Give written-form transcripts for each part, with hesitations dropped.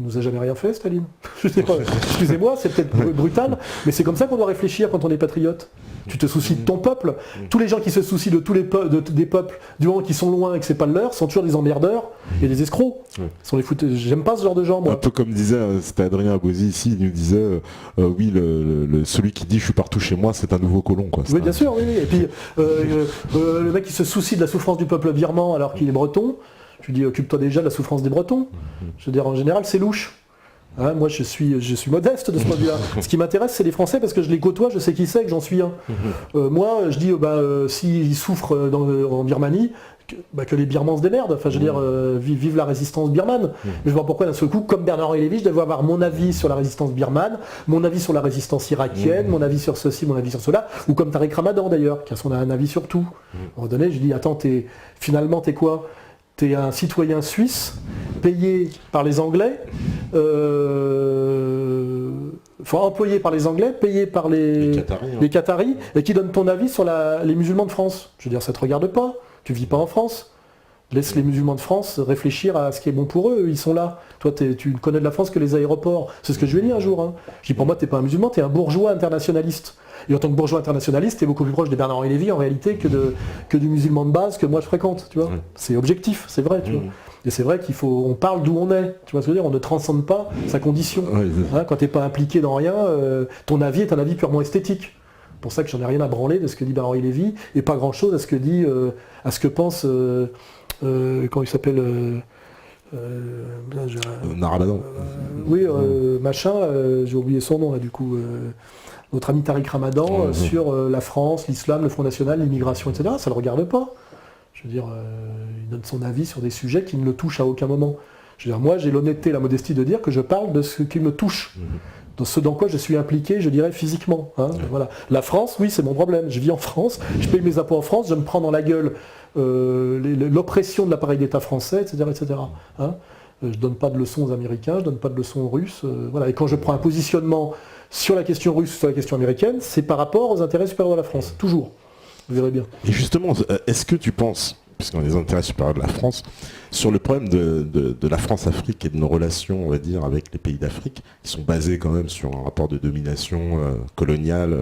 Il nous a jamais rien fait, Staline. Je veux dire, excusez-moi, c'est peut-être brutal, mais c'est comme ça qu'on doit réfléchir quand on est patriote. Tu te soucies de ton peuple. Tous les gens qui se soucient de tous les des peuples, du moment qu'ils sont loin et que c'est pas le leur, sont toujours des emmerdeurs et des escrocs. Sont les fouteux. J'aime pas ce genre de gens, moi. Un peu comme disait, c'était Adrien Agosi ici, il nous disait, oui, celui qui dit je suis partout chez moi, c'est un nouveau colon, quoi. Oui, bien sûr, oui. Et puis, le mec qui se soucie de la souffrance du peuple birman alors qu'il est breton, je lui dis, occupe-toi déjà de la souffrance des Bretons. Je veux dire, en général, c'est louche. Hein, moi, je suis modeste de ce point de vue-là. Ce qui m'intéresse, c'est les Français, parce que je les côtoie, je sais qui c'est, que j'en suis un. Moi, je dis, s'ils souffrent en Birmanie, que les Birmans se démerdent. Enfin, je veux dire, vive la résistance birmane. Mais je vois pourquoi, d'un seul coup, comme Bernard-Henri Lévy, je devais avoir mon avis sur la résistance birmane, mon avis sur la résistance irakienne, mon avis sur ceci, mon avis sur cela, ou comme Tariq Ramadan, d'ailleurs, qui a un avis sur tout. À un moment donné, je dis, attends, finalement, t'es quoi ? T'es un citoyen suisse, payé par les Anglais, employé par les Anglais, payé par les Qataris, et qui donne ton avis sur les musulmans de France. Je veux dire, ça te regarde pas, tu vis pas en France. Laisse les musulmans de France réfléchir à ce qui est bon pour eux, ils sont là. Toi, tu ne connais de la France que les aéroports. C'est ce que je lui ai dit un jour. Hein. Je dis, pour moi, t'es pas un musulman, t'es un bourgeois internationaliste. Et en tant que bourgeois internationaliste, t'es beaucoup plus proche de Bernard-Henri Lévy en réalité que du musulman de base que moi je fréquente, tu vois. C'est objectif, c'est vrai, tu vois. Et c'est vrai on parle d'où on est, tu vois ce que je veux dire, on ne transcende pas sa condition. Hein, quand t'es pas impliqué dans rien, ton avis est un avis purement esthétique. C'est pour ça que j'en ai rien à branler de ce que dit Bernard-Henri Lévy, et pas grand-chose à ce que pense, comment il s'appelle Narabadan. Oui, machin, j'ai oublié son nom là du coup. Notre ami Tariq Ramadan sur la France, l'islam, le Front National, l'immigration, etc. Ça ne le regarde pas. Je veux dire, il donne son avis sur des sujets qui ne le touchent à aucun moment. Je veux dire, moi, j'ai l'honnêteté et la modestie de dire que je parle de ce qui me touche, de ce dans quoi je suis impliqué, je dirais, physiquement. Hein, voilà. La France, oui, c'est mon problème. Je vis en France, je paye mes impôts en France, je me prends dans la gueule l'oppression de l'appareil d'État français, etc. etc. Hein. Je ne donne pas de leçons aux Américains, je ne donne pas de leçons aux Russes. Voilà. Et quand je prends un positionnement sur la question russe, sur la question américaine, c'est par rapport aux intérêts supérieurs de la France, toujours. Vous verrez bien. Et justement, est-ce que tu penses, puisqu'on a les intérêts supérieurs de la France, sur le problème de la France-Afrique et de nos relations, on va dire, avec les pays d'Afrique, qui sont basés quand même sur un rapport de domination coloniale,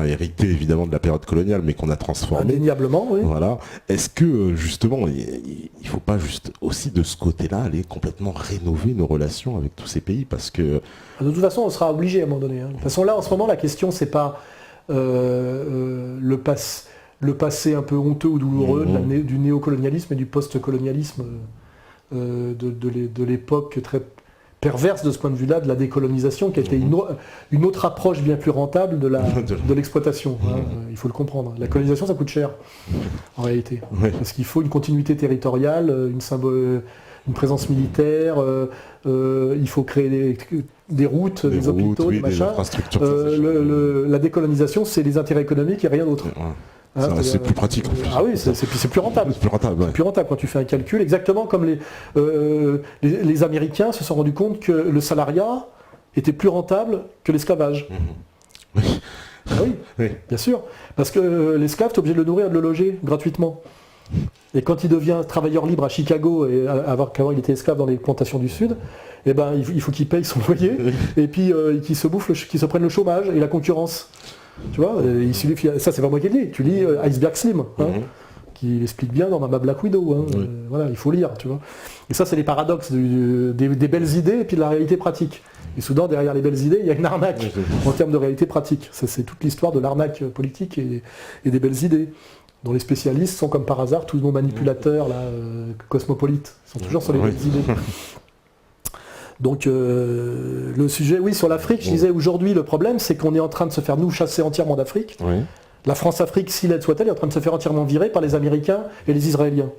hérité évidemment de la période coloniale, mais qu'on a transformé. Indéniablement, oui. Voilà. Est-ce que, justement, il ne faut pas juste aussi de ce côté-là aller complètement rénover nos relations avec tous ces pays, parce que... De toute façon, on sera obligé à un moment donné. Hein. De toute façon, là, en ce moment, la question, c'est pas le passé un peu honteux ou douloureux du néocolonialisme et du post-colonialisme de l'époque très perverse de ce point de vue-là, de la décolonisation, qui a été une autre approche bien plus rentable de l'exploitation. Hein. Il faut le comprendre. La colonisation, ça coûte cher, en réalité. Parce qu'il faut une continuité territoriale, une présence militaire, il faut créer des routes, des hôpitaux, des machins. La décolonisation, c'est les intérêts économiques et rien d'autre. Hein, c'est plus pratique en plus. Ah oui, c'est plus rentable. C'est plus rentable, C'est plus rentable quand tu fais un calcul, exactement comme les Américains se sont rendus compte que le salariat était plus rentable que l'esclavage. Ah oui, bien sûr. Parce que l'esclave, tu es obligé de le nourrir et de le loger gratuitement. Et quand il devient travailleur libre à Chicago, et qu'avant il était esclave dans les plantations du Sud, eh ben, il faut qu'il paye son loyer, et puis qu'il se prenne le chômage et la concurrence. Tu vois, ça c'est pas moi qui le dis, tu lis Iceberg Slim, qui l'explique bien dans Mama Black Widow. Voilà, il faut lire, tu vois. Et ça c'est les paradoxes des belles idées et puis de la réalité pratique. Et soudain, derrière les belles idées, il y a une arnaque en termes de réalité pratique. Ça, c'est toute l'histoire de l'arnaque politique et des belles idées, dont les spécialistes sont comme par hasard tous nos manipulateurs là, cosmopolites. Ils sont toujours sur les belles idées. Donc le sujet, oui, sur l'Afrique, je disais aujourd'hui, le problème, c'est qu'on est en train de se faire, nous, chasser entièrement d'Afrique. La France-Afrique, si laide soit-elle, est en train de se faire entièrement virer par les Américains et les Israéliens.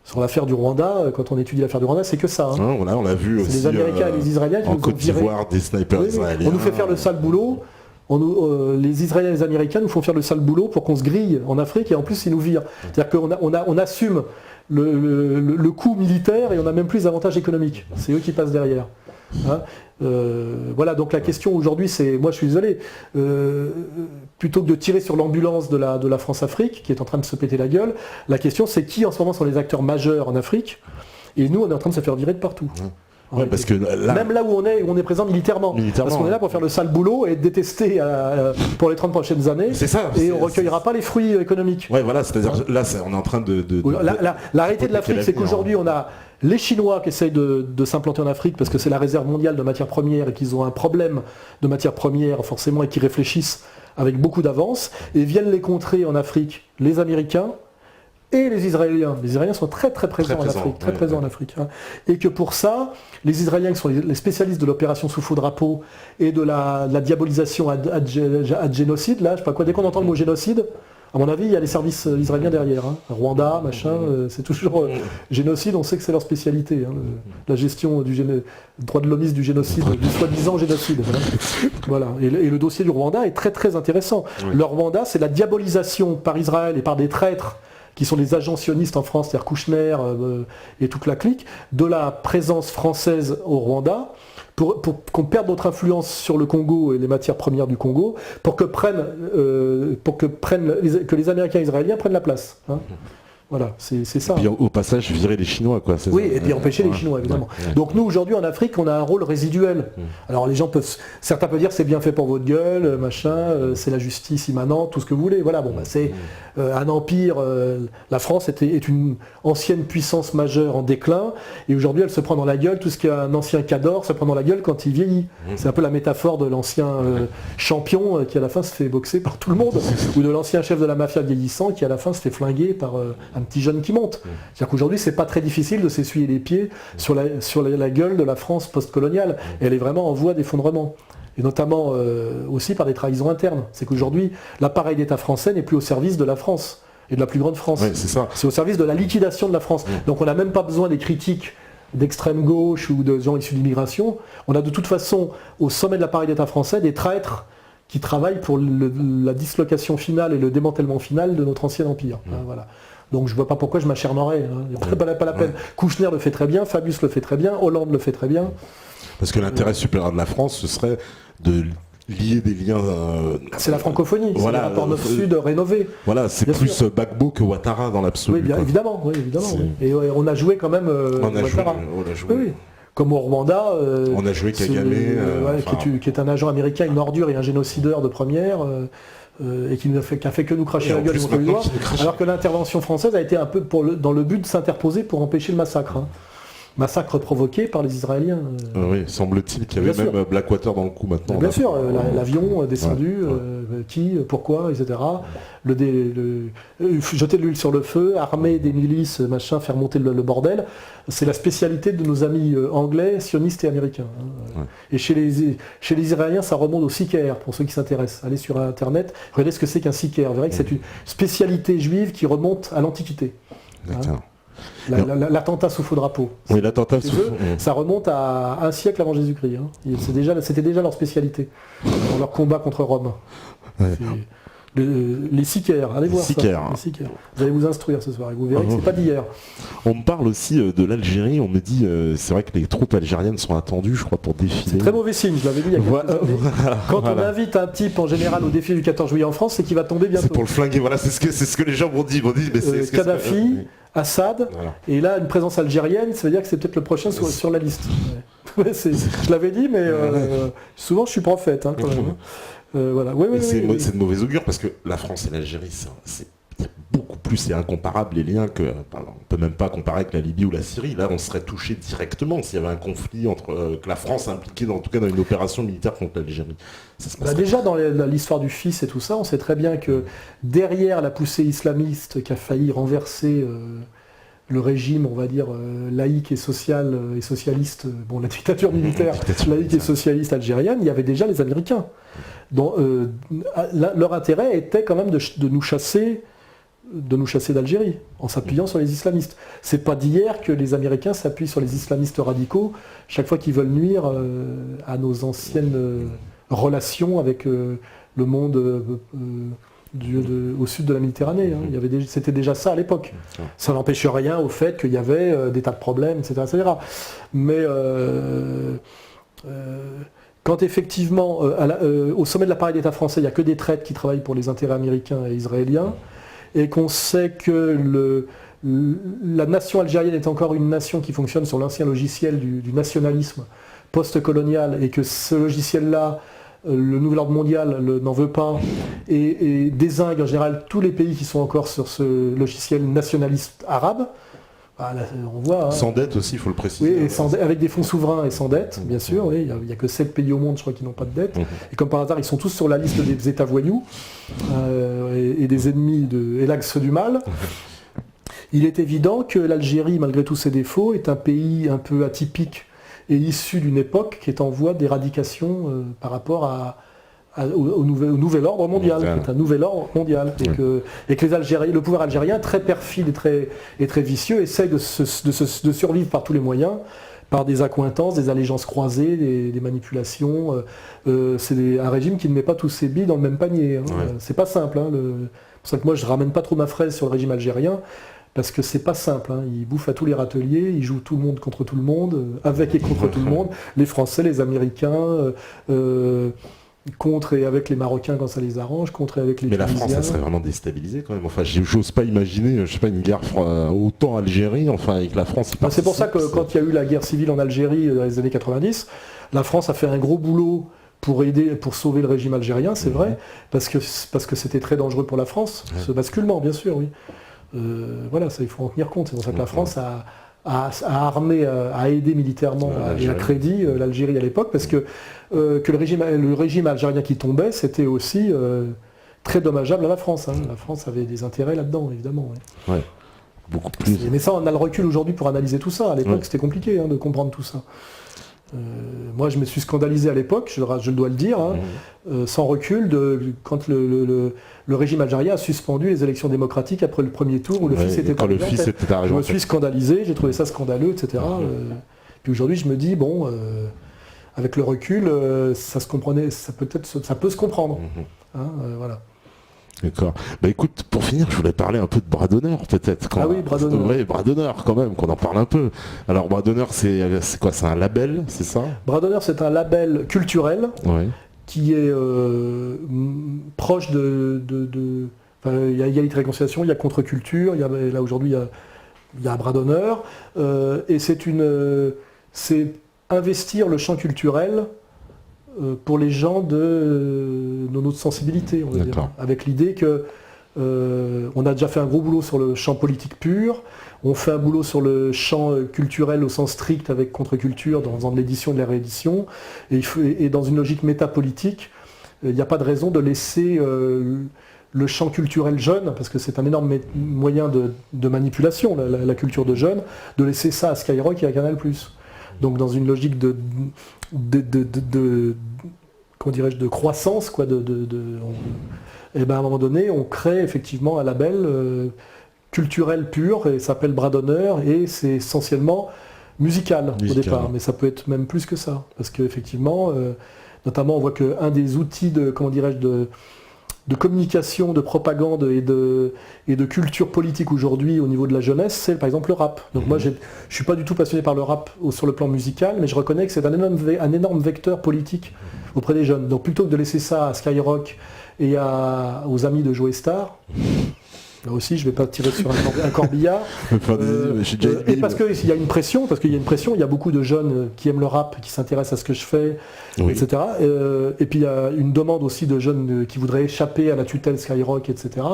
Sur l'affaire du Rwanda, quand on étue l'affaire du Rwanda, c'est que ça. Hein. On l'a vu aussi. Les Américains et les Israéliens qui en nous Côte font virer. d'Ivoire, des snipers israéliens. On nous fait faire le sale boulot. Les Israéliens et les Américains nous font faire le sale boulot pour qu'on se grille en Afrique et en plus ils nous virent. C'est-à-dire qu'on assume le coût militaire et on n'a même plus les avantages économiques. C'est eux qui passent derrière. Hein, voilà, donc la question aujourd'hui, c'est, moi je suis désolé, plutôt que de tirer sur l'ambulance de la France-Afrique, qui est en train de se péter la gueule, la question c'est qui en ce moment sont les acteurs majeurs en Afrique, et nous on est en train de se faire virer de partout. Ouais, parce que là, même là où on est présent militairement. Parce qu'on est là pour faire le sale boulot et être détesté pour les 30 prochaines années. C'est ça. Et on ne recueillera pas les fruits économiques. Ouais, voilà, c'est-à-dire là, on est en train de la réalité de l'Afrique, c'est qu'aujourd'hui, on a les Chinois qui essayent de s'implanter en Afrique parce que c'est la réserve mondiale de matières premières et qu'ils ont un problème de matières premières forcément et qui réfléchissent avec beaucoup d'avance et viennent les contrer en Afrique, les Américains et les Israéliens. Les Israéliens sont très présents en Afrique, présents en Afrique. Hein. Et que pour ça, les Israéliens qui sont les spécialistes de l'opération sous faux drapeau et de la diabolisation ad génocide, là, je sais pas quoi, dès qu'on entend le mot génocide, à mon avis, il y a les services israéliens derrière. Hein. Rwanda, machin, c'est toujours génocide, on sait que c'est leur spécialité. Hein, la gestion du droit de l'hommiste du génocide, du soi-disant génocide. Voilà. Et le dossier du Rwanda est très intéressant. Oui. Le Rwanda, c'est la diabolisation par Israël et par des traîtres qui sont les agents sionistes en France, c'est-à-dire Kouchner et toute la clique, de la présence française au Rwanda, pour qu'on perde notre influence sur le Congo et les matières premières du Congo, pour que les Américains et Israéliens prennent la place. Hein. Voilà, c'est ça. Et puis au passage, virer les Chinois, quoi. Oui, et puis empêcher les Chinois, évidemment. Ouais. Donc nous, aujourd'hui, en Afrique, on a un rôle résiduel. Alors les gens certains peuvent dire c'est bien fait pour votre gueule, machin, c'est la justice immanente, tout ce que vous voulez. Voilà, bon, c'est un empire. La France est une ancienne puissance majeure en déclin, et aujourd'hui, elle se prend dans la gueule. Tout ce qu'un ancien cador se prend dans la gueule quand il vieillit. C'est un peu la métaphore de l'ancien champion qui à la fin se fait boxer par tout le monde, ou de l'ancien chef de la mafia vieillissant qui à la fin se fait flinguer par un petit jeune qui monte. C'est-à-dire qu'aujourd'hui, c'est pas très difficile de s'essuyer les pieds sur la gueule de la France post-coloniale. Et elle est vraiment en voie d'effondrement. Et notamment aussi par des trahisons internes. C'est qu'aujourd'hui, l'appareil d'État français n'est plus au service de la France et de la plus grande France. Oui, c'est ça. C'est au service de la liquidation de la France. Donc on n'a même pas besoin des critiques d'extrême gauche ou de gens issus de l'immigration. On a de toute façon, au sommet de l'appareil d'État français, des traîtres qui travaillent pour la dislocation finale et le démantèlement final de notre ancien empire. Hein, voilà. Donc je ne vois pas pourquoi je m'acharnerais. Hein. Pas la peine. Kouchner le fait très bien, Fabius le fait très bien, Hollande le fait très bien. Parce que l'intérêt supérieur de la France, ce serait de lier des liens... c'est la francophonie, voilà, c'est le rapport Nord-Sud rénové. Voilà, c'est plus Gbagbo que Ouattara dans l'absolu. Oui, bien évidemment. Oui. Et on a joué quand même Ouattara. On a joué. Oui. Comme au Rwanda, on a joué Kagame, qui est un agent américain, une ordure et un génocideur de première. Et qui n'a fait que nous cracher la gueule contre les doigts, alors que l'intervention française a été un peu dans le but de s'interposer pour empêcher le massacre. Hein. Massacre provoqué par les Israéliens. Oui, semble-t-il qu'il y avait même Blackwater dans le coup maintenant. Bien sûr, l'avion descendu, qui, pourquoi, etc. Jeter de l'huile sur le feu, armer des milices, machin, faire monter le bordel, c'est la spécialité de nos amis anglais, sionistes et américains. Hein. Ouais. Et chez les Israéliens, ça remonte au sicaire, pour ceux qui s'intéressent. Allez sur Internet, regardez ce que c'est qu'un sicaire. Vous verrez que c'est une spécialité juive qui remonte à l'Antiquité. D'accord. Hein. L'attentat sous faux drapeau. Oui, l'attentat sous faux. Ça remonte à un siècle avant Jésus-Christ. Hein. C'était déjà leur spécialité dans leur combat contre Rome. Ouais. Les sicaires, allez voir ça. Les sicaires. Vous allez vous instruire ce soir et vous verrez que c'est pas d'hier. On me parle aussi de l'Algérie, on me dit, c'est vrai que les troupes algériennes sont attendues, je crois, pour défiler. C'est très mauvais signe, je l'avais dit il y a quelques années. Quand on invite un type en général au défi du 14 juillet en France, c'est qu'il va tomber bientôt. C'est pour le flinguer, voilà, c'est ce que les gens m'ont dit. Mais Kadhafi, Assad, et là une présence algérienne, ça veut dire que c'est peut-être le prochain sur la liste. Ouais. Je l'avais dit, mais souvent je suis prophète quand même. Voilà. C'est de mauvais augure parce que la France et l'Algérie, c'est beaucoup plus, c'est incomparable les liens que on peut même pas comparer avec la Libye ou la Syrie. Là, on serait touché directement s'il y avait un conflit que la France impliquée, en tout cas dans une opération militaire contre l'Algérie. Déjà dans l'histoire du fils et tout ça, on sait très bien que derrière la poussée islamiste qui a failli renverser le régime, on va dire, laïque et social et socialiste, la dictature militaire laïque et socialiste algérienne, il y avait déjà les Américains. Donc, leur intérêt était quand même de nous chasser d'Algérie, en s'appuyant sur les islamistes. C'est pas d'hier que les Américains s'appuient sur les islamistes radicaux chaque fois qu'ils veulent nuire à nos anciennes relations avec le monde au sud de la Méditerranée. Hein. C'était déjà ça à l'époque. Ça n'empêche rien au fait qu'il y avait des tas de problèmes, etc. Mais quand effectivement, au sommet de l'appareil d'État français, il n'y a que des traîtres qui travaillent pour les intérêts américains et israéliens, et qu'on sait que la nation algérienne est encore une nation qui fonctionne sur l'ancien logiciel du nationalisme post-colonial, et que ce logiciel-là, le nouvel ordre mondial n'en veut pas, et dézingue en général tous les pays qui sont encore sur ce logiciel nationaliste arabe. Là, on voit, sans dette aussi, il faut le préciser. Oui, avec des fonds souverains et sans dette, bien sûr. Oui, il n'y a que 7 pays au monde, je crois, qui n'ont pas de dette. Et comme par hasard, ils sont tous sur la liste des États voyous et des ennemis et l'axe du mal. Il est évident que l'Algérie, malgré tous ses défauts, est un pays un peu atypique et issu d'une époque qui est en voie d'éradication par rapport au nouvel ordre mondial, qui est un nouvel ordre mondial. Et que le pouvoir algérien, très perfide et très vicieux, essaye de survivre par tous les moyens, par des accointances, des allégeances croisées, des manipulations. C'est un régime qui ne met pas tous ses billes dans le même panier. C'est pas simple. C'est pour ça que moi je ramène pas trop ma fraise sur le régime algérien, parce que c'est pas simple. Il bouffe à tous les râteliers, il joue tout le monde contre tout le monde, avec et contre tout le monde, les Français, les Américains, contre et avec les Marocains quand ça les arrange, contre et avec les Tunisiens. Mais la France, ça serait vraiment déstabilisée quand même. Enfin, j'ose pas imaginer, je sais pas, une guerre autant Algérie, enfin avec la France. C'est pour ça que quand il y a eu la guerre civile en Algérie dans les années 90, la France a fait un gros boulot pour sauver le régime algérien, c'est vrai, parce que c'était très dangereux pour la France, ce basculement, bien sûr, oui. Voilà, ça il faut en tenir compte. C'est pour ça que la France a armé, a aidé militairement et à crédit l'Algérie à l'époque, parce que le régime algérien qui tombait, c'était aussi très dommageable à la France. La France avait des intérêts là-dedans, évidemment. Ouais. Beaucoup plus. Mais ça, on a le recul aujourd'hui pour analyser tout ça. À l'époque, c'était compliqué de comprendre tout ça. Moi, je me suis scandalisé à l'époque, je dois le dire, sans recul, quand le régime algérien a suspendu les élections démocratiques après le premier tour où le fils était arrivé. Je me suis scandalisé, j'ai trouvé ça scandaleux, etc. Puis aujourd'hui, je me dis, bon, avec le recul, ça peut se comprendre. Voilà. D'accord. Écoute, pour finir, je voulais parler un peu de Bras d'honneur, peut-être. Oui, Bras d'honneur. Oui, Bras d'honneur, quand même, qu'on en parle un peu. Alors, Bras d'honneur, c'est quoi? C'est un label, c'est ça? Bras d'honneur, c'est un label culturel qui est proche de... il y a égalité réconciliation, il y a contre-culture, là aujourd'hui, il y a Bras d'honneur. Et c'est investir le champ culturel pour les gens de notre sensibilité, on va dire, avec l'idée que on a déjà fait un gros boulot sur le champ politique pur, on fait un boulot sur le champ culturel au sens strict avec contre-culture dans l'édition et de la réédition, et dans une logique métapolitique, il n'y a pas de raison de laisser le champ culturel jeune, parce que c'est un énorme moyen de manipulation, la culture de jeunes, de laisser ça à Skyrock et à Canal+. Donc dans une logique de croissance, et à un moment donné, on crée effectivement un label culturel pur, et ça s'appelle Bras d'honneur, et c'est essentiellement musical au départ, mais ça peut être même plus que ça, parce qu'effectivement, notamment on voit qu'un des outils de communication, de propagande et de culture politique aujourd'hui au niveau de la jeunesse, c'est par exemple le rap. Donc moi je ne suis pas du tout passionné par le rap sur le plan musical, mais je reconnais que c'est un énorme vecteur politique auprès des jeunes. Donc plutôt que de laisser ça à Skyrock et aux amis de Joe Star, là aussi je ne vais pas tirer sur un corbillard, et parce qu'il y a une pression, il y a beaucoup de jeunes qui aiment le rap, qui s'intéressent à ce que je fais, etc. Et puis il y a une demande aussi de jeunes qui voudraient échapper à la tutelle Skyrock, etc.,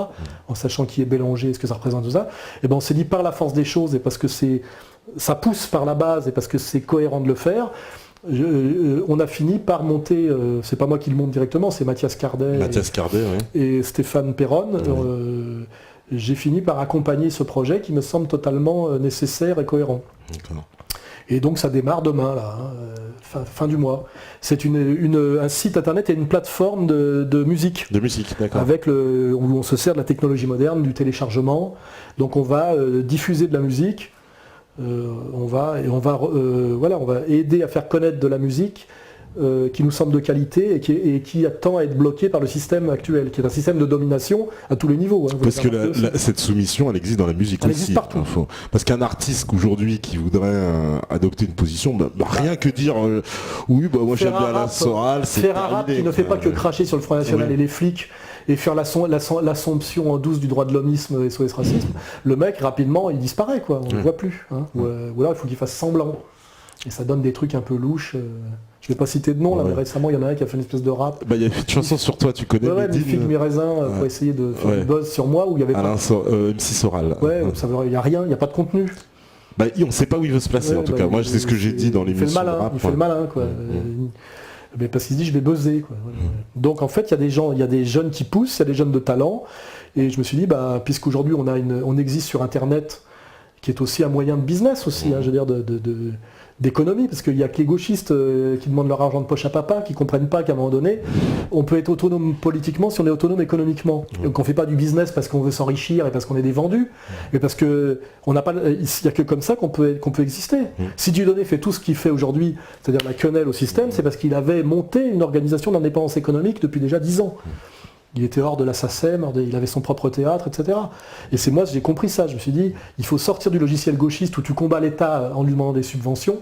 en sachant qui est Bélanger, ce que ça représente, tout ça. Et on s'est dit, par la force des choses, et parce que ça pousse par la base, et parce que c'est cohérent de le faire, on a fini par monter, c'est pas moi qui le monte directement, c'est Mathias Cardet et Stéphane Perron. J'ai fini par accompagner ce projet qui me semble totalement nécessaire et cohérent. Et donc ça démarre demain, là, fin du mois. C'est un site internet et une plateforme de musique. De musique, d'accord. Où on se sert de la technologie moderne, du téléchargement. Donc on va diffuser de la musique. On va aider à faire connaître de la musique qui nous semble de qualité et qui tend à être bloqué par le système actuel, qui est un système de domination à tous les niveaux. Parce que cette soumission, elle existe dans la musique aussi. Elle existe partout. Parce qu'un artiste aujourd'hui qui voudrait adopter une position, rien que dire moi j'aime bien la Soral, c'est faire un rap qui ne fait pas que cracher sur le Front National et les flics, et faire l'assomption en douce du droit de l'hommisme et SOS racisme, le mec rapidement il disparaît quoi, on ne le voit plus. Hein. Ou alors il faut qu'il fasse semblant. Et ça donne des trucs un peu louches. Je vais pas citer de nom là, mais récemment il y en a un qui a fait une espèce de rap. Il y a une chanson sur toi, tu connais. Ouais, Médine, mi raisin pour essayer de faire du buzz sur moi où il y avait pas. MC Soral. Ouais, il y a rien, il n'y a pas de contenu. On ne sait pas où il veut se placer en tout cas. Moi c'est ce que j'ai dit dans l'émission. Il fait le malin quoi. Mais parce qu'il se dit je vais buzzer quoi. Donc en fait il y a des jeunes qui poussent, il y a des jeunes de talent, et je me suis dit puisqu'aujourd'hui on existe sur internet, qui est aussi un moyen de business aussi, je veux dire d'économie, parce qu'il n'y a que les gauchistes qui demandent leur argent de poche à papa, qui ne comprennent pas qu'à un moment donné, on peut être autonome politiquement si on est autonome économiquement. Donc on ne fait pas du business parce qu'on veut s'enrichir et parce qu'on est des vendus, mais parce que il n'y a que comme ça qu'on peut exister. Si Dieudonné fait tout ce qu'il fait aujourd'hui, c'est-à-dire la quenelle au système, c'est parce qu'il avait monté une organisation d'indépendance économique depuis déjà 10 ans. Il était hors de la SACEM, il avait son propre théâtre, etc. Et c'est moi, j'ai compris ça. Je me suis dit, il faut sortir du logiciel gauchiste où tu combats l'État en lui demandant des subventions.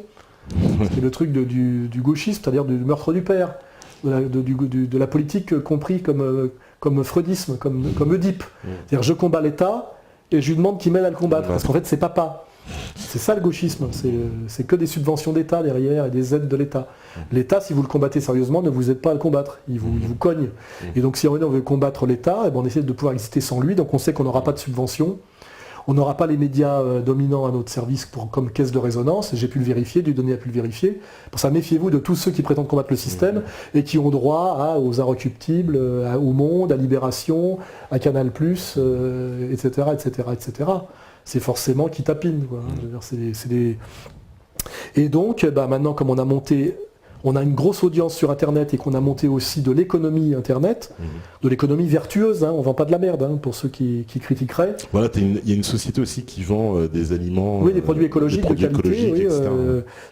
C'est le truc du gauchisme, c'est-à-dire du meurtre du père, de la politique compris comme freudisme, comme Oedipe. C'est-à-dire je combats l'État et je lui demande qu'il m'aide à le combattre. Parce qu'en fait, c'est papa. C'est ça le gauchisme, c'est que des subventions d'État derrière et des aides de l'État. L'État, si vous le combattez sérieusement, ne vous aide pas à le combattre, il vous cogne. Et donc si on veut combattre l'État, on essaie de pouvoir exister sans lui, donc on sait qu'on n'aura pas de subventions, on n'aura pas les médias dominants à notre service comme caisse de résonance, j'ai pu le vérifier, Dieudonné a pu le vérifier. Pour ça, méfiez-vous de tous ceux qui prétendent combattre le système et qui ont droit aux Inrecuptibles, au Monde, à Libération, à Canal+, etc., etc., etc. C'est forcément qui tapine. Quoi. Je veux dire, Et donc, maintenant, comme on a une grosse audience sur Internet et qu'on a monté aussi de l'économie Internet, de l'économie vertueuse, on ne vend pas de la merde, pour ceux qui critiqueraient. Voilà, il y a une société aussi qui vend des aliments... Oui, des produits écologiques de qualité,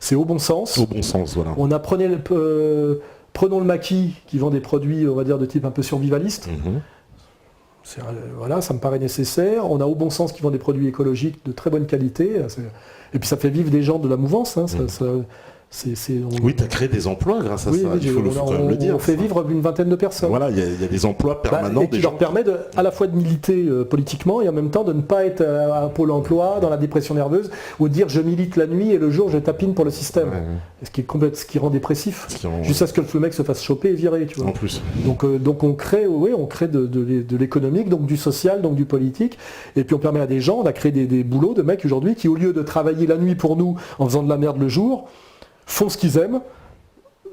c'est au bon sens. Au bon sens, voilà. On a prenons le maquis qui vend des produits, on va dire, de type un peu survivaliste. Voilà, ça me paraît nécessaire. On a au bon sens qui vend des produits écologiques de très bonne qualité. Et puis ça fait vivre des gens de la mouvance. Oui, tu as créé des emplois grâce à ça, il faut quand même le dire. On fait vivre une vingtaine de personnes. Voilà, il y a des emplois permanents. Et qui leur permet à la fois de militer politiquement et en même temps de ne pas être à Pôle emploi, dans la dépression nerveuse, ou de dire je milite la nuit et le jour je tapine pour le système. Ce qui rend dépressif, jusqu'à ce que le mec se fasse choper et virer. Tu vois. En plus. Donc on crée de l'économique, donc du social, donc du politique, et puis on permet à des gens, on a créé des boulots de mecs aujourd'hui qui, au lieu de travailler la nuit pour nous en faisant de la merde le jour, font ce qu'ils aiment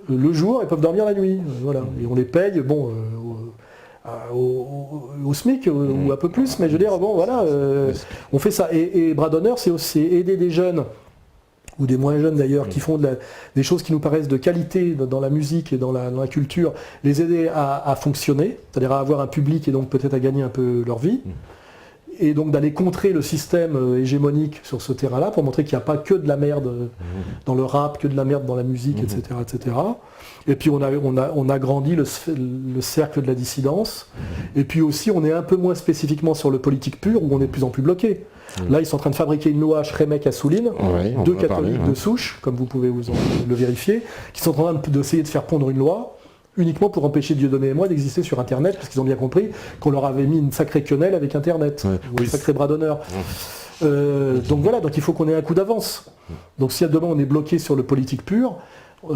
le jour et peuvent dormir la nuit. Voilà. Et on les paye au SMIC ou un peu plus, mais je veux dire, on fait ça. Et Bras d'honneur, c'est aussi aider des jeunes, ou des moins jeunes d'ailleurs, qui font des choses qui nous paraissent de qualité dans la musique et dans la culture, les aider à fonctionner, c'est-à-dire à avoir un public et donc peut-être à gagner un peu leur vie. Et donc d'aller contrer le système hégémonique sur ce terrain-là pour montrer qu'il n'y a pas que de la merde dans le rap, que de la merde dans la musique, etc., etc. Et puis on a grandi le cercle de la dissidence. Et puis aussi on est un peu moins spécifiquement sur le politique pur où on est de plus en plus bloqué. Là ils sont en train de fabriquer une loi Schremek à Souline, deux catholiques de souche, comme vous pouvez le vérifier, qui sont en train d'essayer de faire pondre une loi uniquement pour empêcher Dieudonné et moi d'exister sur Internet, parce qu'ils ont bien compris qu'on leur avait mis une sacrée quenelle avec Internet, ou un sacré bras d'honneur. Donc voilà, donc il faut qu'on ait un coup d'avance. Donc si à demain on est bloqué sur le politique pur,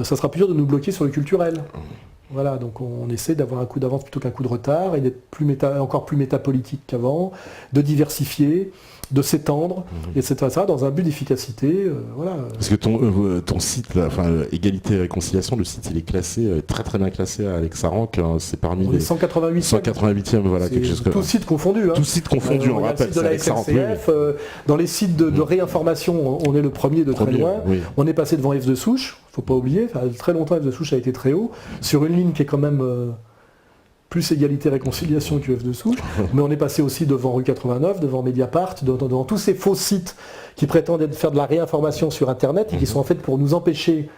ça sera plus dur de nous bloquer sur le culturel. Voilà, donc on essaie d'avoir un coup d'avance plutôt qu'un coup de retard, et d'être encore plus métapolitique qu'avant, de diversifier, de s'étendre, etc., dans un but d'efficacité. Voilà. Parce que ton site, là, Égalité et Réconciliation, le site il est classé, très très bien classé à Alex Aranc, c'est parmi les 188e, voilà, quelque chose comme ça. Tout site confondu. Tout site confondu, on rappelle. Le site de la SNCF, dans les sites de réinformation, on est le premier de très loin. Oui. On est passé devant F de Souche, faut pas oublier, très longtemps F de Souche a été très haut, sur une ligne qui est quand même plus égalité réconciliation que F de Souche, mais on est passé aussi devant Rue 89, devant Mediapart, devant tous ces faux sites qui prétendent faire de la réinformation sur Internet et qui sont en fait pour nous empêcher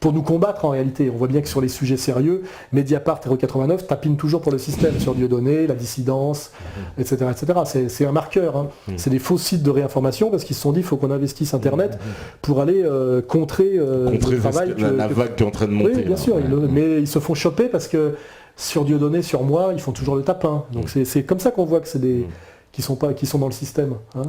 pour nous combattre en réalité. On voit bien que sur les sujets sérieux, Mediapart et Re89 tapinent toujours pour le système, sur Dieudonné, la dissidence, etc. etc. C'est un marqueur. Hein. C'est des faux sites de réinformation parce qu'ils se sont dit qu'il faut qu'on investisse Internet pour aller contrer le travail. La vague qui est en train de monter. Oui, bien sûr, mais ils se font choper parce que sur Dieudonné, sur moi, ils font toujours le tapin. Donc c'est comme ça qu'on voit que c'est des qui sont dans le système. Hein.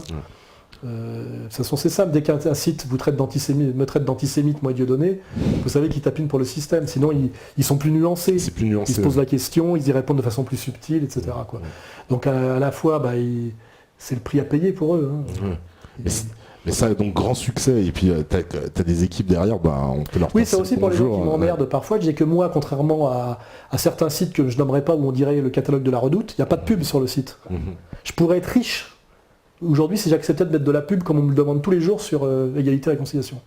De toute façon, c'est simple. Dès qu'un site me traite d'antisémite, moi Dieudonné, vous savez qu'ils tapinent pour le système. Sinon, ils sont plus nuancés. C'est plus nuancé. Ils se posent la question, ils y répondent de façon plus subtile, etc. Quoi. Donc à la fois, c'est le prix à payer pour eux. Hein. Mais ça, donc grand succès, et puis t'as des équipes derrière, on peut leur passer. Oui, c'est aussi pour les gens qui m'emmerdent parfois. Je dis que moi, contrairement à certains sites que je nommerai pas, où on dirait le catalogue de la Redoute, il n'y a pas de pub sur le site. Je pourrais être riche aujourd'hui si j'acceptais de mettre de la pub comme on me le demande tous les jours sur égalité et réconciliation.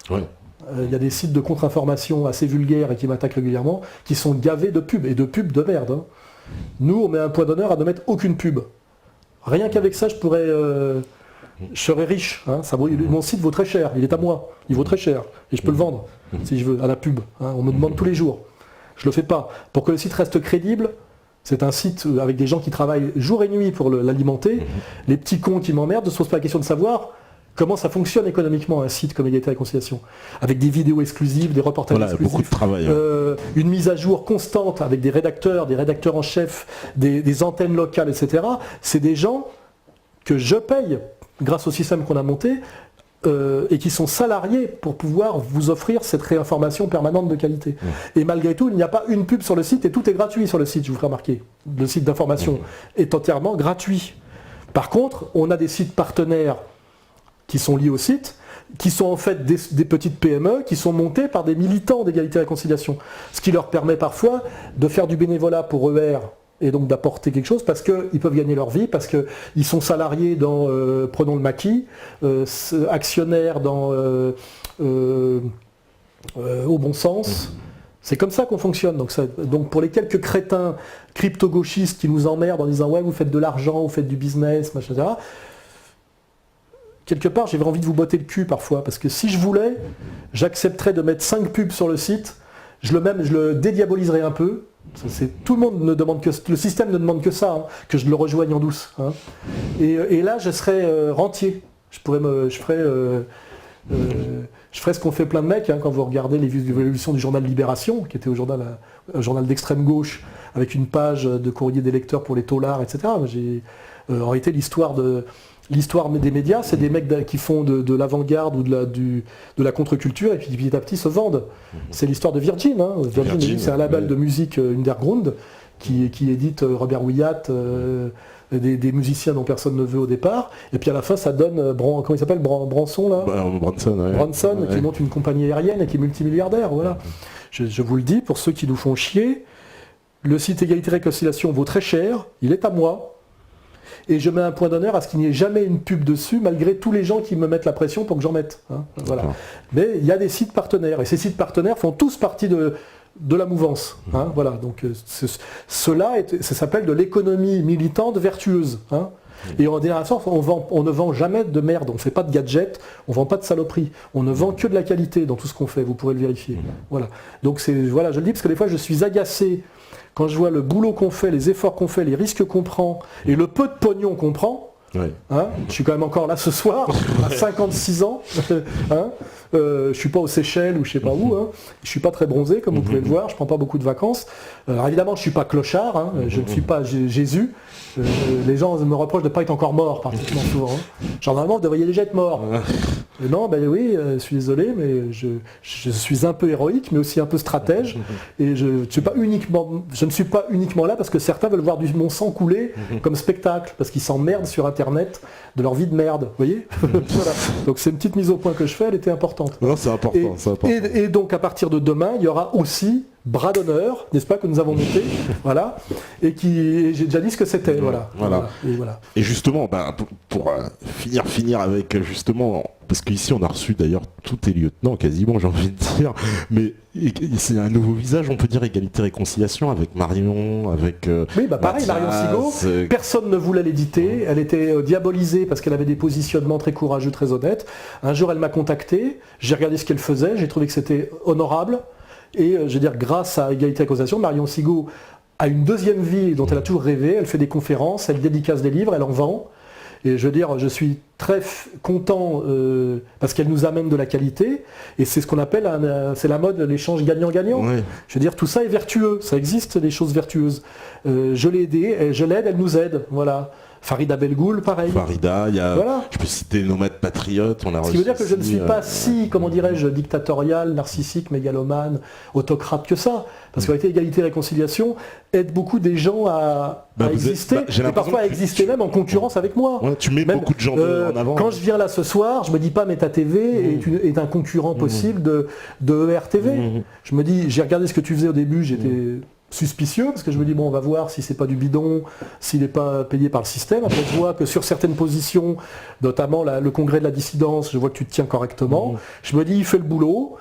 Il y a des sites de contre-information assez vulgaires et qui m'attaquent régulièrement, qui sont gavés de pubs, et de pubs de merde. Hein. Nous, on met un point d'honneur à ne mettre aucune pub. Rien qu'avec ça, je serais riche, hein. Mon site vaut très cher, il est à moi, il vaut très cher, et je peux le vendre, si je veux, à la pub. Hein. On me demande tous les jours. Je le fais pas. Pour que le site reste crédible, c'est un site avec des gens qui travaillent jour et nuit pour l'alimenter. Les petits cons qui m'emmerdent ne se posent pas la question de savoir comment ça fonctionne économiquement un site comme Égalité et Réconciliation. Avec des vidéos exclusives, des reportages exclusifs, beaucoup de travail, une mise à jour constante avec des rédacteurs en chef, des antennes locales, etc. C'est des gens que je paye grâce au système qu'on a monté, et qui sont salariés pour pouvoir vous offrir cette réinformation permanente de qualité. Et malgré tout, il n'y a pas une pub sur le site, et tout est gratuit sur le site, je vous ferai remarquer. Le site d'information est entièrement gratuit. Par contre, on a des sites partenaires qui sont liés au site, qui sont en fait des petites PME, qui sont montées par des militants d'égalité et réconciliation. Ce qui leur permet parfois de faire du bénévolat pour ER, et donc d'apporter quelque chose parce qu'ils peuvent gagner leur vie, parce qu'ils sont salariés dans, prenons le maquis, actionnaires dans Au Bon Sens. C'est comme ça qu'on fonctionne. Donc pour les quelques crétins crypto-gauchistes qui nous emmerdent en disant ouais, vous faites de l'argent, vous faites du business, machin, etc. Quelque part, j'ai envie de vous botter le cul parfois, parce que si je voulais, j'accepterais de mettre 5 pubs sur le site, je le dédiaboliserais un peu. Tout le monde ne demande que le système ne demande que ça, hein, que je le rejoigne en douce. Hein. Et là, je serais rentier. Je ferais ce qu'ont fait plein de mecs hein, quand vous regardez l'évolution du journal Libération, qui était un journal d'extrême gauche, avec une page de courrier des lecteurs pour les taulards, etc. En réalité, l'histoire des médias, c'est des mecs qui font de l'avant-garde ou de la contre-culture et puis petit à petit se vendent. C'est l'histoire de Virgin. Hein. Virgin, c'est un label de musique underground qui édite Robert Wyatt, des musiciens dont personne ne veut au départ. Et puis à la fin, ça donne, comment il s'appelle, Branson là Branson, ouais. Branson, qui monte une compagnie aérienne et qui est multimilliardaire. Voilà. Je vous le dis, pour ceux qui nous font chier, le site Égalité Réconciliation vaut très cher, il est à moi. Et je mets un point d'honneur à ce qu'il n'y ait jamais une pub dessus, malgré tous les gens qui me mettent la pression pour que j'en mette. Hein, voilà. Mais il y a des sites partenaires, et ces sites partenaires font tous partie de la mouvance. Hein, voilà. Donc cela, ça s'appelle de l'économie militante vertueuse. Hein. Et en dernière sorte, on ne vend jamais de merde, on ne fait pas de gadgets, on ne vend pas de saloperies. On ne vend que de la qualité dans tout ce qu'on fait, vous pourrez le vérifier. Voilà. Donc je le dis parce que des fois je suis agacé quand je vois le boulot qu'on fait, les efforts qu'on fait, les risques qu'on prend, et le peu de pognon qu'on prend. Hein, je suis quand même encore là ce soir, à 56 ans. Hein, je suis pas aux Seychelles ou je sais pas où. Hein, je suis pas très bronzé, comme vous pouvez le voir. Je prends pas beaucoup de vacances. Alors évidemment, je suis pas clochard. Hein, je ne suis pas Jésus. Les gens me reprochent de ne pas être encore mort, particulièrement souvent. Hein. Genre, normalement, vous devriez déjà être mort. Non, ben oui, je suis désolé, mais je suis un peu héroïque, mais aussi un peu stratège. Et je ne suis pas uniquement là parce que certains veulent voir mon sang couler comme spectacle, parce qu'ils s'emmerdent sur Internet de leur vie de merde. Vous voyez. Voilà. Donc c'est une petite mise au point que je fais, elle était importante. Non, c'est important. Et donc à partir de demain, il y aura aussi bras d'honneur, n'est-ce pas, que nous avons monté, voilà, et j'ai déjà dit ce que c'était, voilà. Et justement, pour finir avec justement, parce qu'ici on a reçu d'ailleurs tous tes lieutenants quasiment, j'ai envie de dire, mais c'est un nouveau visage, on peut dire égalité-réconciliation avec Marion, avec... oui, pareil, Marion Sigaud, personne ne voulait l'éditer, elle était diabolisée parce qu'elle avait des positionnements très courageux, très honnêtes. Un jour elle m'a contacté, j'ai regardé ce qu'elle faisait, j'ai trouvé que c'était honorable, et je veux dire, grâce à égalité-réconciliation, Marion Sigaud a une deuxième vie dont elle a toujours rêvé, elle fait des conférences, elle dédicace des livres, elle en vend. Et je veux dire, je suis très content parce qu'elle nous amène de la qualité. Et c'est ce qu'on appelle, c'est la mode, l'échange gagnant-gagnant. Oui. Je veux dire, tout ça est vertueux. Ça existe, des choses vertueuses. Je l'ai aidée, je l'aide, elle nous aide. Voilà. Farida Belgoul, pareil. Farida, il y a, je peux citer Nomade Patriote, on a Ce qui veut dire que je ne suis pas si, comment dirais-je, dictatorial, narcissique, mégalomane, autocrate que ça. Parce qu'en réalité, égalité et réconciliation aide beaucoup des gens à exister, et parfois à exister même en concurrence avec moi. Ouais, tu mets même, beaucoup de gens en avant. Quand je viens là ce soir, je me dis pas Meta TV est un concurrent possible de ERTV. Je me dis, j'ai regardé ce que tu faisais au début, j'étais suspicieux, parce que je me dis, bon, on va voir si c'est pas du bidon, s'il n'est pas payé par le système. Après, je vois que sur certaines positions, notamment le congrès de la dissidence, je vois que tu te tiens correctement. Je me dis, il fait le boulot,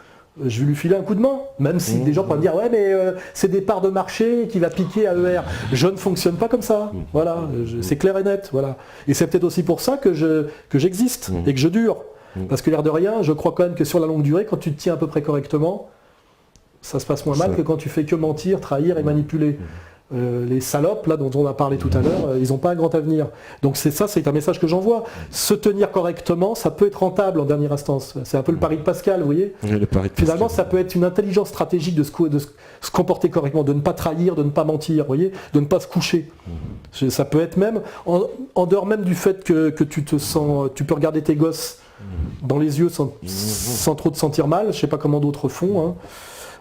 je vais lui filer un coup de main, même si des gens peuvent me dire, ouais, mais c'est des parts de marché qui va piquer à ER. Je ne fonctionne pas comme ça. Voilà, c'est clair et net. Voilà. Et c'est peut-être aussi pour ça que j'existe et que je dure. Parce que l'air de rien, je crois quand même que sur la longue durée, quand tu te tiens à peu près correctement, ça se passe moins mal que quand tu fais que mentir, trahir et manipuler. Les salopes, là, dont on a parlé tout à l'heure, ils n'ont pas un grand avenir. Donc c'est un message que j'envoie. Se tenir correctement, ça peut être rentable en dernière instance. C'est un peu le pari de Pascal, vous voyez. Finalement, ça peut être une intelligence stratégique de se comporter correctement, de ne pas trahir, de ne pas mentir, vous voyez, de ne pas se coucher. Ça peut être même, en dehors même du fait que tu te sens, tu peux regarder tes gosses dans les yeux sans trop te sentir mal, je ne sais pas comment d'autres font, hein.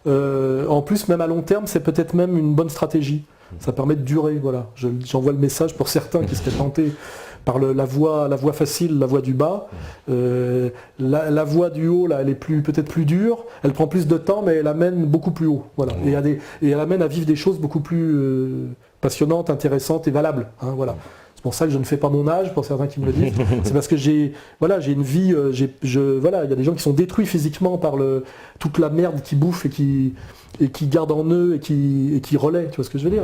En plus, même à long terme, c'est peut-être même une bonne stratégie. Ça permet de durer, voilà. J'envoie le message pour certains qui seraient tentés par la voie facile, la voie du bas. La voie du haut, là, elle est peut-être plus dure, elle prend plus de temps, mais elle amène beaucoup plus haut. Voilà. Et elle amène à vivre des choses beaucoup plus passionnantes, intéressantes et valables. Hein, voilà. C'est pour ça que je ne fais pas mon âge, pour certains qui me le disent. C'est parce que j'ai une vie, il y a des gens qui sont détruits physiquement par toute la merde qui bouffe et qui garde en eux et qui relaie. Tu vois ce que je veux dire ?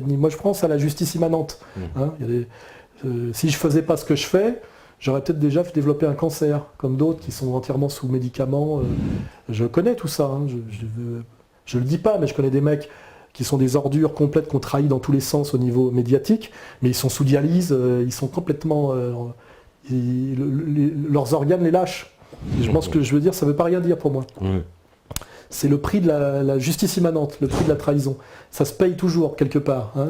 Moi je pense à la justice immanente. Hein, si je faisais pas ce que je fais, j'aurais peut-être déjà développé un cancer, comme d'autres qui sont entièrement sous médicaments. Je connais tout ça. Hein, je le dis pas, mais je connais des mecs qui sont des ordures complètes qu'on trahit dans tous les sens au niveau médiatique, mais ils sont sous dialyse, ils sont complètement... leurs organes les lâchent. Et je pense que je veux dire, ça ne veut pas rien dire pour moi. C'est le prix de la justice immanente, le prix de la trahison. Ça se paye toujours, quelque part. Hein.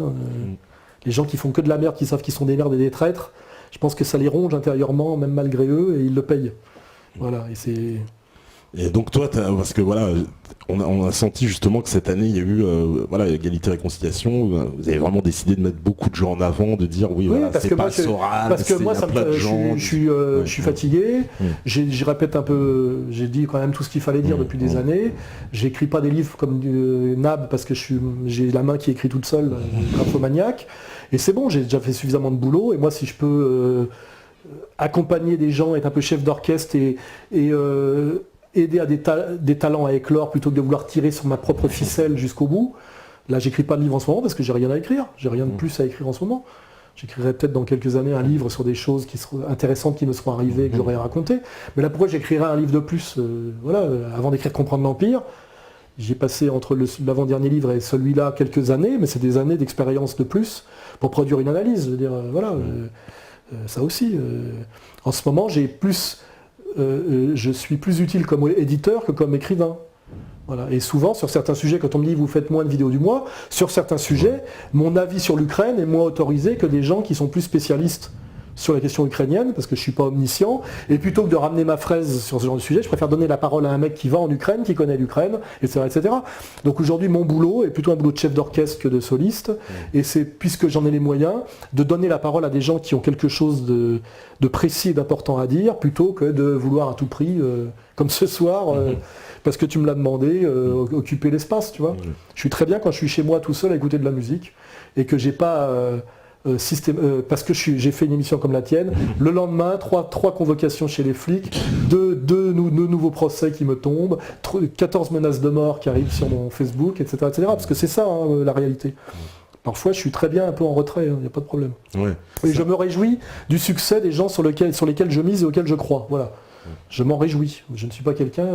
Les gens qui font que de la merde, qui savent qu'ils sont des merdes et des traîtres, je pense que ça les ronge intérieurement, même malgré eux, et ils le payent. Voilà, et c'est... Et donc toi, parce que voilà, on a senti justement que cette année il y a eu égalité réconciliation. Vous avez vraiment décidé de mettre beaucoup de gens en avant, de dire c'est pas Soral, parce que moi, je suis fatigué. Je répète un peu, j'ai dit quand même tout ce qu'il fallait dire depuis des années. J'écris pas des livres comme Nab parce que j'ai la main qui écrit toute seule, graphomaniaque. Et c'est bon, j'ai déjà fait suffisamment de boulot. Et moi, si je peux accompagner des gens, être un peu chef d'orchestre et aider à des talents à éclore plutôt que de vouloir tirer sur ma propre ficelle jusqu'au bout. Là, j'écris pas de livre en ce moment parce que j'ai rien à écrire. J'ai rien de plus à écrire en ce moment. J'écrirai peut-être dans quelques années un livre sur des choses qui seront intéressantes qui me seront arrivées et que j'aurai racontées. Mais là, pourquoi j'écrirai un livre de plus avant d'écrire Comprendre l'Empire, j'ai passé entre l'avant-dernier livre et celui-là quelques années, mais c'est des années d'expérience de plus pour produire une analyse. Je veux dire, ça aussi. En ce moment, j'ai plus... je suis plus utile comme éditeur que comme écrivain. Voilà. Et souvent, sur certains sujets, quand on me dit vous faites moins de vidéos du mois, sur certains sujets, mon avis sur l'Ukraine est moins autorisé que des gens qui sont plus spécialistes sur la question ukrainienne, parce que je ne suis pas omniscient, et plutôt que de ramener ma fraise sur ce genre de sujet, je préfère donner la parole à un mec qui va en Ukraine, qui connaît l'Ukraine, etc., etc. Donc aujourd'hui, mon boulot est plutôt un boulot de chef d'orchestre que de soliste, et c'est, puisque j'en ai les moyens, de donner la parole à des gens qui ont quelque chose de précis et d'important à dire, plutôt que de vouloir à tout prix, comme ce soir, parce que tu me l'as demandé, occuper l'espace, tu vois. Je suis très bien quand je suis chez moi tout seul à écouter de la musique et que j'ai pas parce que j'ai fait une émission comme la tienne, le lendemain, trois convocations chez les flics, deux nouveaux procès qui me tombent, 14 menaces de mort qui arrivent sur mon Facebook, etc. Parce que c'est ça, hein, la réalité. Parfois, je suis très bien un peu en retrait, il n'y a pas de problème. Et je me réjouis du succès des gens sur lesquels je mise et auxquels je crois. Voilà. Je m'en réjouis. Je ne suis pas quelqu'un...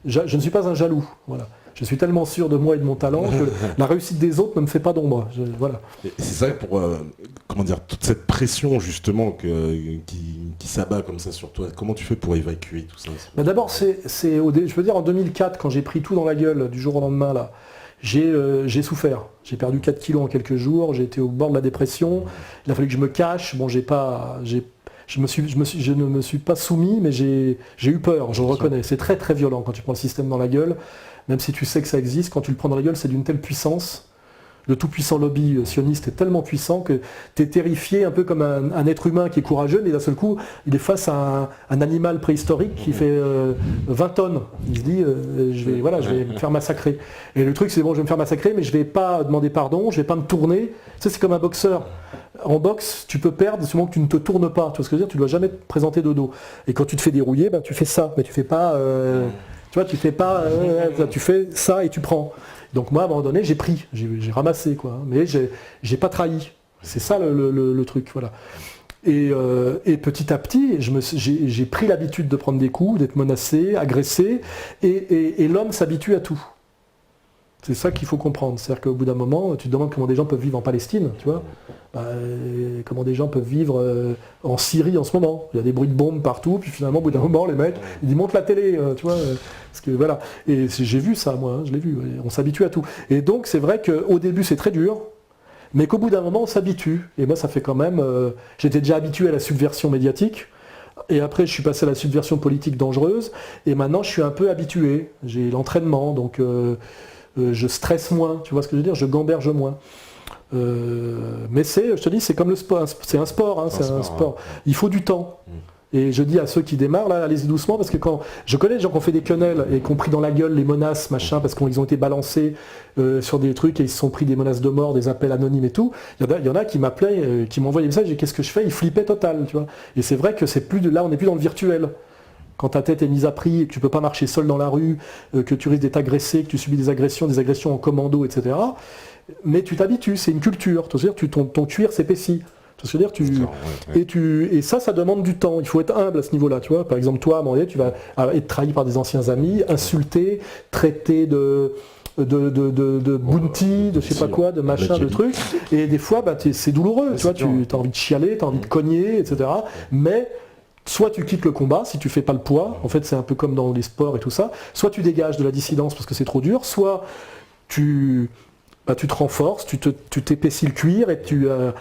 je ne suis pas un jaloux. Voilà. Je suis tellement sûr de moi et de mon talent que la réussite des autres ne me fait pas d'ombre. Voilà. C'est ça pour toute cette pression justement qui s'abat comme ça sur toi. Comment tu fais pour évacuer tout ça? D'abord, je veux dire, en 2004, quand j'ai pris tout dans la gueule du jour au lendemain, là, j'ai souffert. J'ai perdu 4 kilos en quelques jours. J'ai été au bord de la dépression. Il a fallu que je me cache. Bon, je ne me suis pas soumis, mais j'ai eu peur, je le reconnais. C'est très très violent quand tu prends le système dans la gueule, même si tu sais que ça existe, quand tu le prends dans la gueule, c'est d'une telle puissance. Le tout-puissant lobby sioniste est tellement puissant que tu es terrifié, un peu comme un être humain qui est courageux, mais d'un seul coup, il est face à un animal préhistorique qui fait 20 tonnes. Il se dit, je vais me faire massacrer. Et le truc, c'est bon, je vais me faire massacrer, mais je ne vais pas demander pardon, je ne vais pas me tourner. Tu sais, c'est comme un boxeur. En boxe, tu peux perdre seulement que tu ne te tournes pas. Tu vois ce que je veux dire? Tu ne dois jamais te présenter de dos. Et quand tu te fais dérouiller, tu fais ça, mais tu fais pas... tu fais ça et tu prends. Donc moi, à un moment donné, j'ai pris, j'ai ramassé, quoi. Mais j'ai pas trahi. C'est ça le truc, voilà. Et petit à petit, j'ai pris l'habitude de prendre des coups, d'être menacé, agressé, et l'homme s'habitue à tout. C'est ça qu'il faut comprendre. C'est-à-dire qu'au bout d'un moment, tu te demandes comment des gens peuvent vivre en Palestine, tu vois. Comment des gens peuvent vivre en Syrie en ce moment. Il y a des bruits de bombes partout, puis finalement, au bout d'un moment, les mecs, ils montent la télé, tu vois. Parce que, voilà. Et j'ai vu ça, moi, hein, je l'ai vu. On s'habitue à tout. Et donc, c'est vrai qu'au début, c'est très dur, mais qu'au bout d'un moment, on s'habitue. Et moi, ça fait quand même... j'étais déjà habitué à la subversion médiatique. Et après, je suis passé à la subversion politique dangereuse. Et maintenant, je suis un peu habitué. J'ai l'entraînement, donc... je stresse moins, tu vois ce que je veux dire, je gamberge moins. Mais je te dis, c'est comme le sport, c'est un sport, hein, c'est un sport. Il faut du temps. Et je dis à ceux qui démarrent, là, allez-y doucement, parce que quand je connais des gens qui ont fait des quenelles et qui ont pris dans la gueule les menaces, machin, parce qu'ils ont été balancés sur des trucs et ils se sont pris des menaces de mort, des appels anonymes et tout. Il y en a qui m'appelaient, qui m'envoyaient des messages, et qu'est-ce que je fais? Ils flippaient total, tu vois. Et c'est vrai que là, on n'est plus dans le virtuel. Quand ta tête est mise à prix, et que tu ne peux pas marcher seul dans la rue, que tu risques d'être agressé, que tu subis des agressions en commando, etc. Mais tu t'habitues, c'est une culture. C'est-à-dire ton cuir s'épaissit. C'est-à-dire et ça demande du temps. Il faut être humble à ce niveau-là. Tu vois, par exemple, toi, à un moment donné, tu vas être trahi par des anciens amis, insulté, traité de bounty, de je sais pas quoi, de machin, de trucs. Et des fois, c'est douloureux. Tu vois, tu as envie de chialer, tu as envie de cogner, etc. Mais soit tu quittes le combat, si tu fais pas le poids, en fait c'est un peu comme dans les sports et tout ça, soit tu dégages de la dissidence parce que c'est trop dur, soit tu te renforces, tu t'épaissis le cuir, et puis à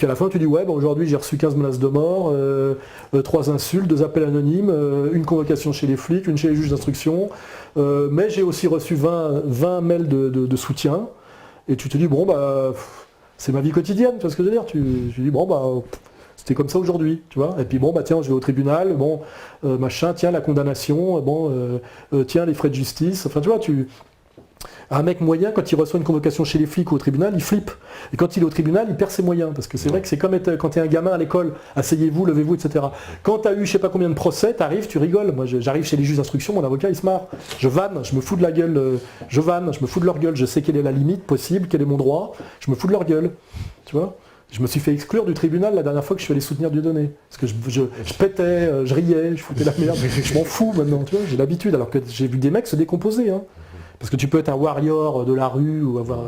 la fin tu dis ouais, aujourd'hui j'ai reçu 15 menaces de mort, 3 insultes, 2 appels anonymes, une convocation chez les flics, une chez les juges d'instruction, mais j'ai aussi reçu 20 mails de soutien, et tu te dis bon c'est ma vie quotidienne, tu vois ce que je veux dire, tu dis bon c'était comme ça aujourd'hui, tu vois. Et puis tiens, je vais au tribunal, machin, tiens, la condamnation, tiens, les frais de justice. Enfin, tu vois, un mec moyen, quand il reçoit une convocation chez les flics ou au tribunal, il flippe. Et quand il est au tribunal, il perd ses moyens. Parce que c'est vrai que c'est comme quand tu es un gamin à l'école, asseyez-vous, levez-vous, etc. Quand tu as eu je sais pas combien de procès, tu arrives, tu rigoles. Moi, j'arrive chez les juges d'instruction, mon avocat, il se marre. Je vanne, je me fous de la gueule, je me fous de leur gueule. Je sais quelle est la limite possible, quel est mon droit. Je me fous de leur gueule. Tu vois ? Je me suis fait exclure du tribunal la dernière fois que je suis allé soutenir Dieudonné. Parce que je pétais, je riais, je foutais la merde. Je m'en fous maintenant, tu vois, j'ai l'habitude. Alors que j'ai vu des mecs se décomposer. Hein. Parce que tu peux être un warrior de la rue ou avoir...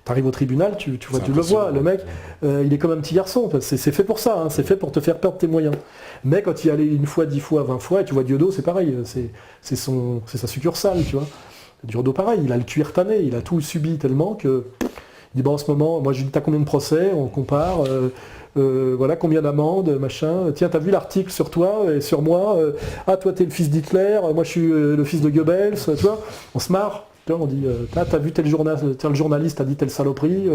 T'arrives au tribunal, tu le vois, le mec, il est comme un petit garçon. C'est fait pour ça, hein, c'est fait pour te faire perdre tes moyens. Mais quand il y allait 1 fois, 10 fois, 20 fois, et tu vois Diodo, c'est pareil. C'est sa succursale, tu vois. Diodo, pareil, il a le cuir tanné, il a tout subi tellement que... Il dit en ce moment, moi je lui dis t'as combien de procès, on compare, voilà combien d'amendes, machin. Tiens, t'as vu l'article sur toi et sur moi, toi t'es le fils d'Hitler, moi je suis le fils de Goebbels, tu vois, on se marre, tu vois, on dit t'as vu tel journaliste a dit telle saloperie,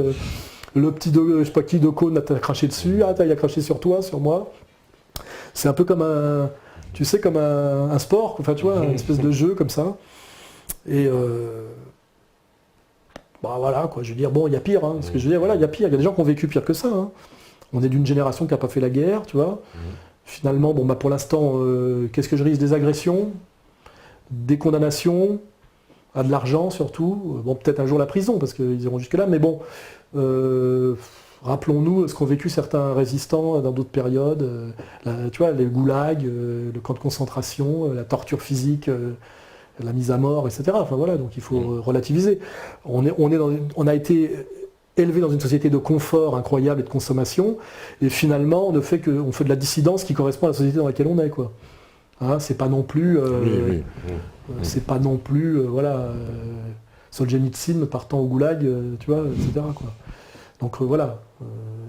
le petit je sais pas qui de Cône t'a craché dessus, il a craché sur toi, sur moi. C'est un peu comme un sport, enfin tu vois, une espèce de jeu comme ça. Et voilà, quoi. Je veux dire, bon, il y a pire. Hein, parce que je veux dire, voilà, il y a pire. Il y a des gens qui ont vécu pire que ça. Hein. On est d'une génération qui n'a pas fait la guerre, tu vois. Finalement, pour l'instant, qu'est-ce que je risque? Des agressions, des condamnations, à de l'argent surtout. Bon, peut-être un jour la prison, parce qu'ils iront jusque-là. Mais bon, rappelons-nous ce qu'ont vécu certains résistants dans d'autres périodes. Tu vois, les goulags, le camp de concentration, la torture physique, la mise à mort, etc. Enfin voilà, donc il faut relativiser. On a été élevé dans une société de confort incroyable et de consommation, et finalement on fait de la dissidence qui correspond à la société dans laquelle on est, quoi. Hein, c'est pas non plus, c'est pas non plus, Solzhenitsyn partant au goulag, tu vois, etc. Quoi. Donc voilà,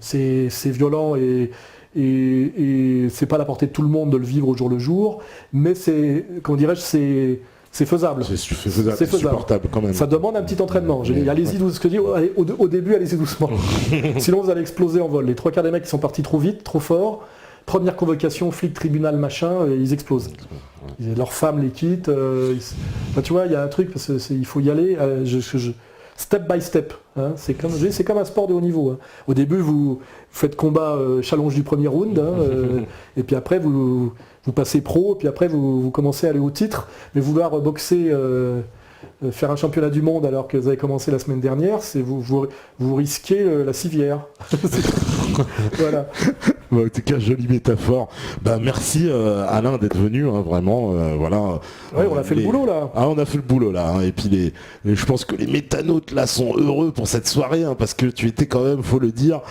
c'est violent et c'est pas à la portée de tout le monde de le vivre au jour le jour, mais c'est, comment dirais-je, c'est faisable. C'est supportable quand même. Ça demande un petit entraînement. Allez-y doucement. Ce que je dis, au début, allez-y doucement. Sinon, vous allez exploser en vol. Les 3/4 des mecs qui sont partis trop vite, trop fort. Première convocation, flic, tribunal, machin, ils explosent. Leurs femmes les quittent. Tu vois, il y a un truc, parce qu'il faut y aller. Step by step. Hein. C'est comme un sport de haut niveau. Hein. Au début, vous faites combat challenge du premier round, et puis après, vous passez pro, puis après, vous commencez à aller au titre. Mais vouloir boxer, faire un championnat du monde alors que vous avez commencé la semaine dernière, c'est vous risquez la civière. Voilà. En tout cas, jolie métaphore. Merci Alain d'être venu, hein, vraiment. Voilà. Oui, on a fait le boulot là. Ah, on a fait le boulot là. Hein. Et puis je pense que les métanautes là sont heureux pour cette soirée, hein, parce que tu étais quand même, faut le dire,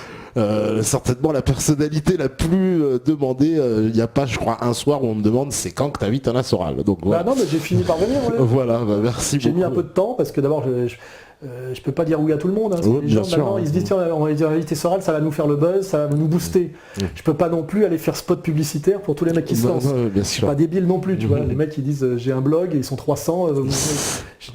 certainement la personnalité la plus demandée. Il n'y a pas, je crois, un soir où on me demande c'est quand que t'invites Alain Soral. Donc voilà. Non, mais j'ai fini par venir. Ouais. Voilà, merci. J'ai mis un peu de temps parce que d'abord je peux pas dire oui à tout le monde. Hein. Les gens maintenant ils se disent tiens, on va dire invité Soral, ça va nous faire le buzz, ça va nous booster. Je peux pas non plus aller faire spot publicitaire pour tous les mecs qui se lancent. Je suis pas débile non plus, tu vois. Les mecs ils disent j'ai un blog et ils sont 300. Je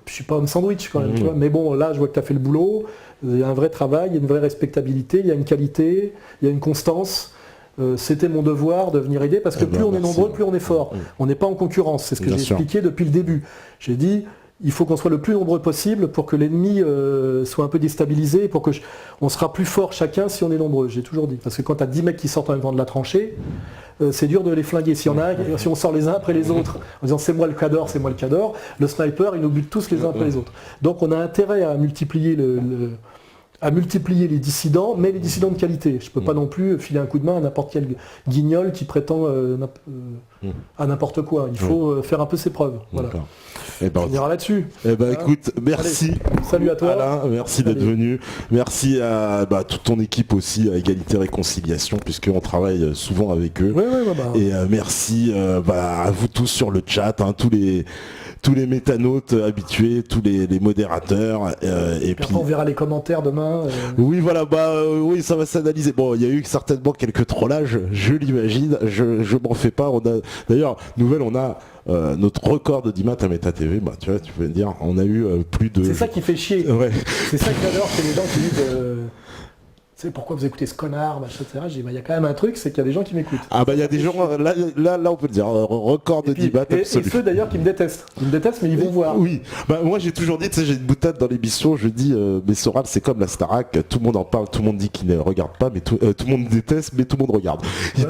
suis pas homme sandwich quand même, tu vois. Mais bon, là je vois que tu as fait le boulot. Il y a un vrai travail, il y a une vraie respectabilité, il y a une qualité, il y a une constance. C'était mon devoir de venir aider parce que plus on est nombreux, plus on est fort. On n'est pas en concurrence, c'est ce que j'ai expliqué depuis le début. J'ai dit il faut qu'on soit le plus nombreux possible pour que l'ennemi soit un peu déstabilisé, pour que on sera plus fort chacun si on est nombreux, j'ai toujours dit. Parce que quand tu as 10 mecs qui sortent en même temps de la tranchée, c'est dur de les flinguer. Si on sort les uns après les autres, en disant c'est moi le cador, c'est moi le cador, le sniper, il nous bute tous les uns après les autres. Donc on a intérêt à multiplier les dissidents, mais les dissidents de qualité. Je ne peux pas non plus filer un coup de main à n'importe quel guignol qui prétend à n'importe quoi. Il faut faire un peu ses preuves. Voilà. On finira là-dessus. Écoute, merci. Allez, salut à toi. Alain, merci d'être venu. Merci à toute ton équipe aussi, à Égalité Réconciliation, puisqu'on travaille souvent avec eux. Et merci à vous tous sur le chat, hein, tous les métanautes habitués, tous les modérateurs. Et puis après, on verra les commentaires demain. Oui, voilà, oui, ça va s'analyser. Bon, il y a eu certainement quelques trollages, je l'imagine. Je m'en fais pas. D'ailleurs, on a notre record d'audimat à Méta TV. Tu vois, tu peux me dire, on a eu plus de. C'est ça qui fait chier. Ouais. C'est ça que j'adore, c'est les gens qui disent. Tu sais pourquoi vous écoutez ce connard, machin, etc. J'ai dit, il y a quand même un truc, c'est qu'il y a des gens qui m'écoutent. Ah il y a des gens, là on peut le dire, record de débat absolu. Et ceux d'ailleurs qui me détestent. Ils me détestent, mais ils vont voir. Oui, moi j'ai toujours dit, tu sais, j'ai une boutade dans l'émission, je dis, mais Soral c'est comme la Starac, tout le monde en parle, tout le monde dit qu'il ne regarde pas, mais tout le monde déteste, mais tout le monde regarde. Ils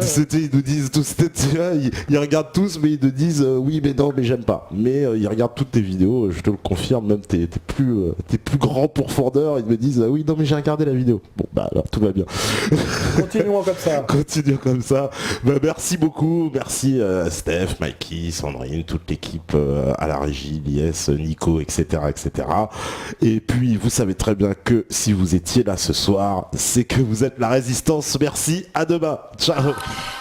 nous disent, ils regardent tous, mais ils nous disent, oui, mais non, mais j'aime pas. Mais ils regardent toutes tes vidéos, je te le confirme, même tes plus grands pourfendeurs, ils me disent, oui, non, mais j'ai regardé la vidéo. Bon, alors tout va bien. Continuons comme ça. Continuons comme ça. Merci beaucoup. Merci Steph, Mikey, Sandrine, toute l'équipe à la régie, l'IS, Nico, etc., etc. Et puis, vous savez très bien que si vous étiez là ce soir, c'est que vous êtes la résistance. Merci. À demain. Ciao.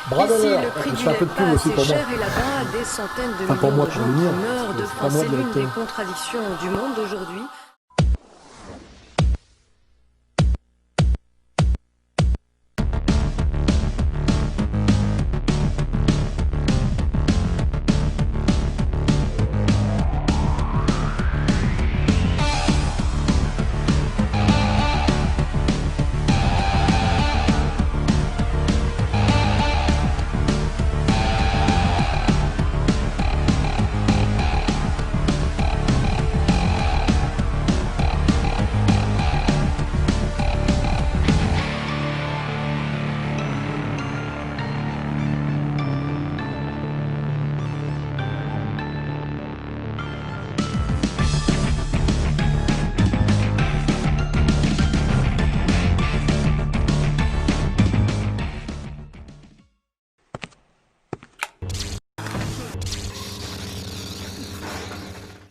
Bravo. Je fais un peu de pub aussi pour moi. Des centaines de pour moi, millions de pour gens le mien. qui meurent de faim. C'est l'une des contradictions du monde d'aujourd'hui.